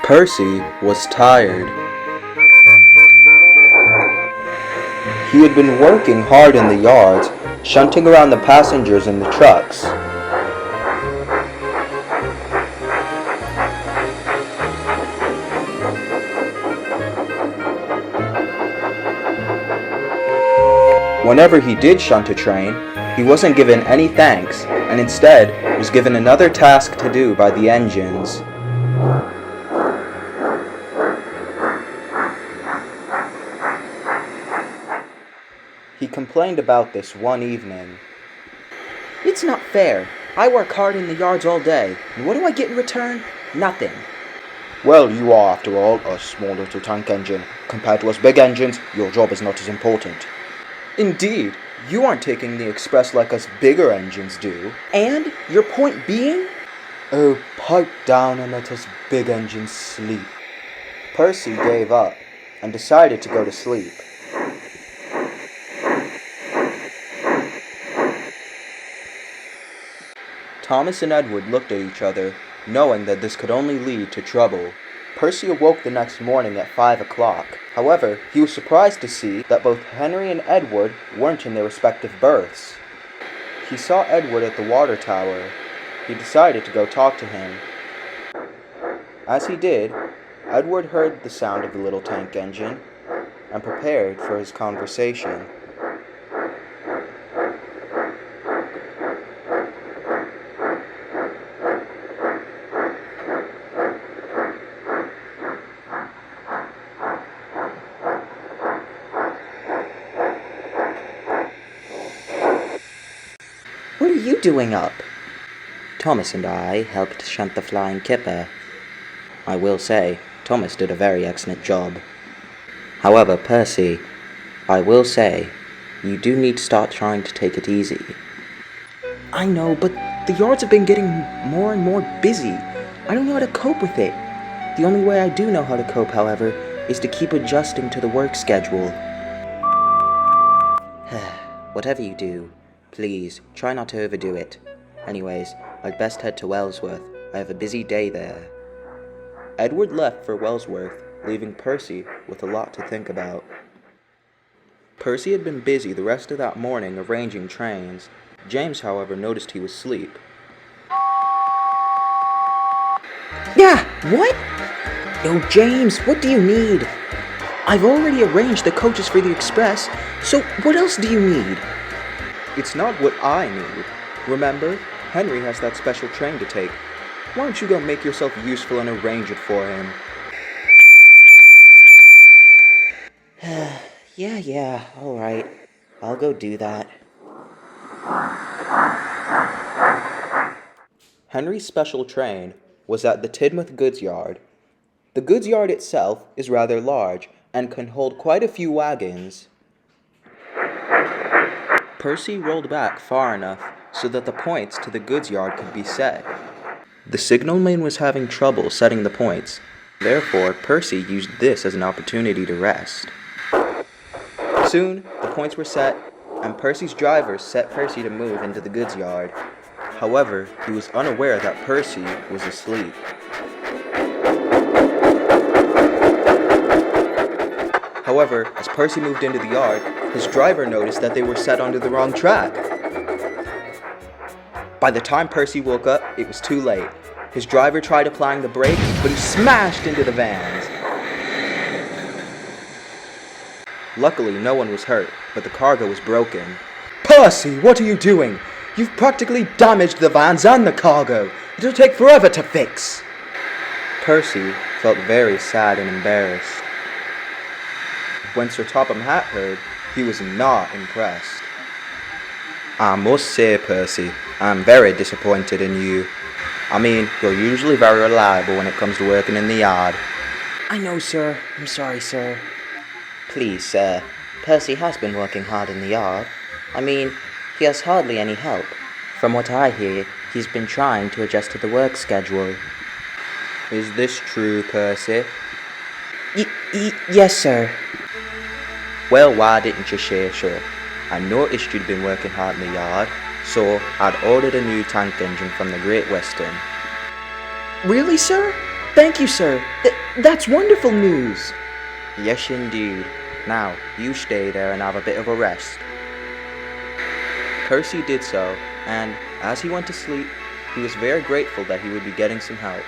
Percy was tired. He had been working hard in the yards, shunting around the passengers in the trucks. Whenever he did shunt a train, he wasn't given any thanks, and instead was given another task to do by the engines. He complained about this one evening. It's not fair. I work hard in the yards all day, and what do I get in return? Nothing. Well, you are, after all, a small little tank engine. Compared to us big engines, your job is not as important. Indeed, you aren't taking the express like us bigger engines do. And your point being? Oh, pipe down and let us big engines sleep. Percy gave up and decided to go to sleep. Thomas and Edward looked at each other, knowing that this could only lead to trouble. Percy awoke the next morning at 5 o'clock. However, he was surprised to see that both Henry and Edward weren't in their respective berths. He saw Edward at the water tower. He decided to go talk to him. As he did, Edward heard the sound of the little tank engine and prepared for his conversation. What are you doing up? Thomas and I helped shunt the flying kipper. I will say, Thomas did a very excellent job. However, Percy, I will say, you do need to start trying to take it easy. I know, but the yards have been getting more and more busy. I don't know how to cope with it. The only way I do know how to cope, however, is to keep adjusting to the work schedule. Whatever you do, please try not to overdo it. Anyways, I'd best head to Wellsworth. I have a busy day there. Edward left for Wellsworth, leaving Percy with a lot to think about. Percy had been busy the rest of that morning arranging trains. James, however, noticed he was asleep. Yeah, what? Yo, James, what do you need? I've already arranged the coaches for the express, so what else do you need? It's not what I need. Remember, Henry has that special train to take. Why don't you go make yourself useful and arrange it for him? Yeah, alright. I'll go do that. Henry's special train was at the Tidmouth goods yard. The goods yard itself is rather large and can hold quite a few wagons. Percy rolled back far enough so that the points to the goods yard could be set. The signalman was having trouble setting the points. Therefore, Percy used this as an opportunity to rest. Soon, the points were set, and Percy's driver set Percy to move into the goods yard. However, he was unaware that Percy was asleep. However, as Percy moved into the yard, his driver noticed that they were set onto the wrong track. By the time Percy woke up, it was too late. His driver tried applying the brakes, but he smashed into the vans. Luckily, no one was hurt, but the cargo was broken. Percy, what are you doing? You've practically damaged the vans and the cargo. It'll take forever to fix. Percy felt very sad and embarrassed. When Sir Topham Hatt heard, he was not impressed. I must say, Percy, I'm very disappointed in you. I mean, you're usually very reliable when it comes to working in the yard. I know, sir. I'm sorry, sir. Please, sir, Percy has been working hard in the yard. I mean, he has hardly any help. From what I hear, he's been trying to adjust to the work schedule. Is this true, Percy? Yes, sir. Well, why didn't you say so? I noticed you'd been working hard in the yard, so I'd ordered a new tank engine from the Great Western. Really, sir? Thank you, sir. That's wonderful news. Yes, indeed. Now, you stay there and have a bit of a rest. Percy did so, and as he went to sleep, he was very grateful that he would be getting some help.